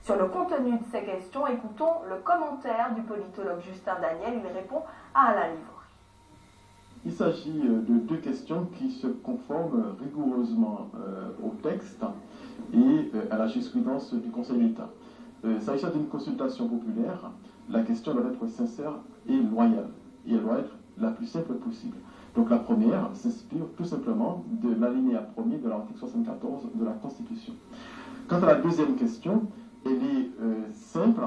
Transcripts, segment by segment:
Sur le contenu de ces questions, écoutons le commentaire du politologue Justin Daniel. Il répond à Alain Livry. Il s'agit de deux questions qui se conforment rigoureusement au texte et à la jurisprudence du Conseil d'État. S'agissant d'une consultation populaire, la question doit être sincère et loyale, et elle doit être la plus simple possible. Donc la première s'inspire tout simplement de l'alinéa 1er de l'article 74 de la Constitution. Quant à la deuxième question, elle est simple,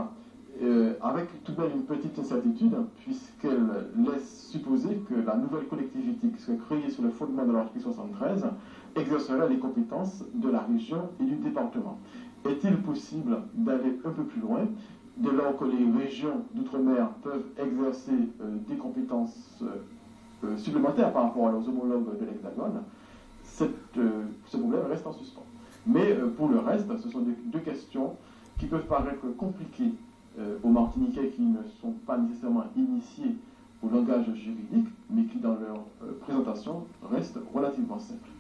avec tout de même une petite incertitude, puisqu'elle laisse supposer que la nouvelle collectivité qui serait créée sur le fondement de l'article 73 exercerait les compétences de la région et du département. Est-il possible d'aller un peu plus loin, dès lors que les régions d'outre-mer peuvent exercer des compétences supplémentaires par rapport à leurs homologues de l'Hexagone? Ce problème reste en suspens. Mais pour le reste, ce sont deux questions qui peuvent paraître compliquées aux Martiniquais qui ne sont pas nécessairement initiés au langage juridique, mais qui dans leur présentation restent relativement simples.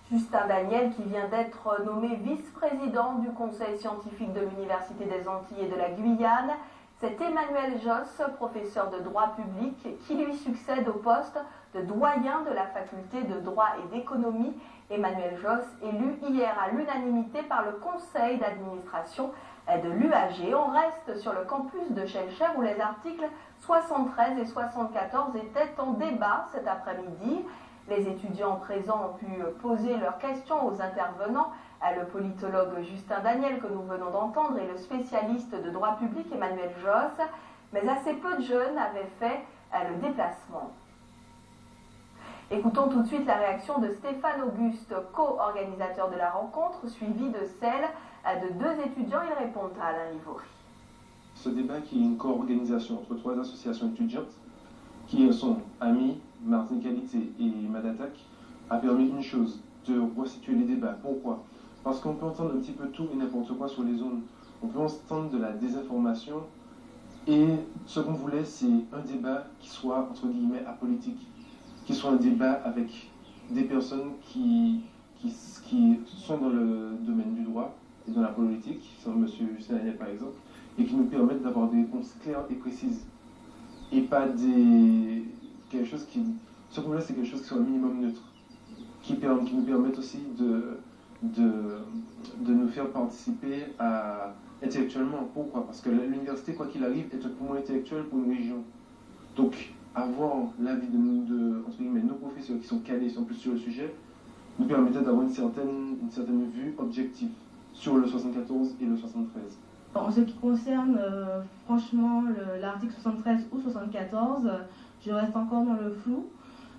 Justin Daniel, qui vient d'être nommé vice-président du Conseil scientifique de l'Université des Antilles et de la Guyane, c'est Emmanuel Josse, professeur de droit public, qui lui succède au poste de doyen de la faculté de droit et d'économie. Emmanuel Josse, élu hier à l'unanimité par le conseil d'administration de l'UAG. On reste sur le campus de Chelcher où les articles 73 et 74 étaient en débat cet après-midi. Les étudiants présents ont pu poser leurs questions aux intervenants, le politologue Justin Daniel que nous venons d'entendre et le spécialiste de droit public Emmanuel Josse, mais assez peu de jeunes avaient fait le déplacement. Écoutons tout de suite la réaction de Stéphane Auguste, co-organisateur de la rencontre, suivi de celle de deux étudiants. Ils répondent à Alain Livry. Ce débat, qui est une co-organisation entre trois associations étudiantes, qui sont AMI, Martinique et Madatak, a permis une chose, de resituer les débats. Pourquoi? Parce qu'on peut entendre un petit peu tout et n'importe quoi sur les zones. On peut entendre de la désinformation, et ce qu'on voulait, c'est un débat qui soit, entre guillemets, apolitique, qui soit un débat avec des personnes qui sont dans le domaine du droit et dans la politique, comme M. Justin Daniel par exemple, et qui nous permettent d'avoir des réponses claires et précises. Et pas quelque chose qui... Ce qu'on voulait, c'est quelque chose qui soit un minimum neutre, qui nous permette aussi de nous faire participer intellectuellement. Pourquoi? Parce que l'université, quoi qu'il arrive, est un poumon intellectuel pour une région. Donc, avoir l'avis entre guillemets, nos professeurs qui sont calés, sont plus sur le sujet, nous permettait d'avoir une certaine vue objective sur le 74 et le 73. En ce qui concerne franchement l'article 73 ou 74, je reste encore dans le flou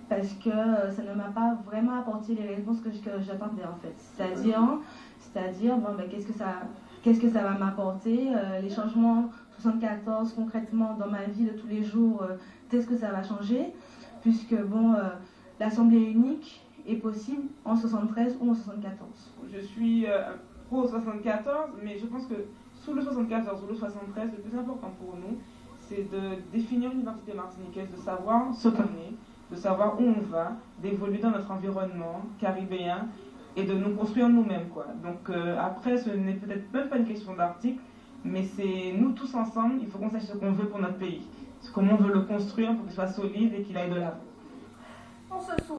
parce que ça ne m'a pas vraiment apporté les réponses que j'attendais en fait. C'est-à-dire bon, ben, qu'est-ce que ça va m'apporter, les changements 74 concrètement dans ma vie de tous les jours, qu'est-ce que ça va changer, puisque bon, l'assemblée unique est possible en 73 ou en 74. Je suis pro 74, mais je pense que sous le 74 ou le 73, le plus important pour nous, c'est de définir une identité martiniquaise, de savoir ce qu'on est, de savoir où on va, d'évoluer dans notre environnement caribéen et de nous construire nous-mêmes, quoi. Donc après, ce n'est peut-être même pas une question d'article, mais c'est nous tous ensemble, il faut qu'on sache ce qu'on veut pour notre pays, comment on veut le construire pour qu'il soit solide et qu'il aille de l'avant.